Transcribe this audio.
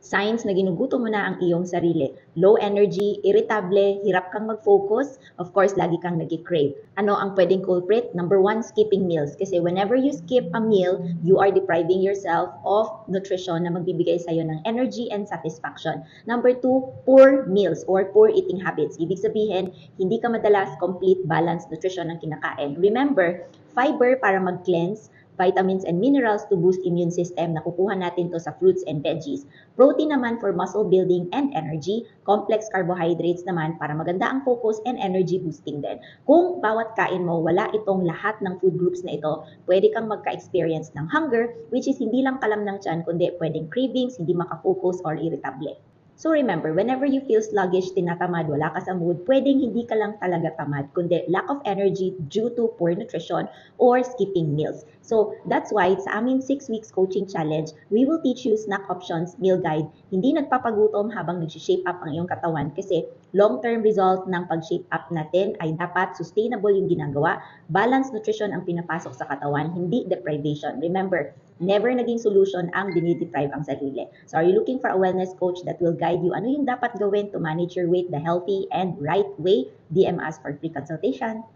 Signs na ginugutom mo na ang iyong sarili. Low energy, irritable, hirap kang mag-focus, of course, lagi kang nag-crave. Ano ang pwedeng culprit? Number one, skipping meals. Kasi whenever you skip a meal, you are depriving yourself of nutrition na magbibigay sa'yo ng energy and satisfaction. Number two, poor meals or poor eating habits. Ibig sabihin, hindi ka madalas complete balanced nutrition ang kinakain. Remember, fiber para mag-cleanse, vitamins and minerals to boost immune system. Nakukuha natin to sa fruits and veggies. Protein naman for muscle building and energy. Complex carbohydrates naman para maganda ang focus and energy boosting din. Kung bawat kain mo wala itong lahat ng food groups na ito, pwede kang magka-experience ng hunger, which is hindi lang kalam ng tiyan, kundi pwedeng cravings, hindi makafocus or irritable. So remember, whenever you feel sluggish, tinatamad, wala ka sa mood, pwedeng hindi ka lang talaga tamad, kundi lack of energy due to poor nutrition or skipping meals. So that's why sa aming 6 weeks coaching challenge, we will teach you snack options, meal guide, hindi nagpapagutom habang nag-shape up ang iyong katawan kasi long-term result ng pag-shape up natin ay dapat sustainable yung ginagawa, balanced nutrition ang pinapasok sa katawan, hindi deprivation. Remember, never naging solution ang dinideprive ang sarili. So are you looking for a wellness coach that will guide you ano yung dapat gawin to manage your weight the healthy and right way? DM us for free consultation.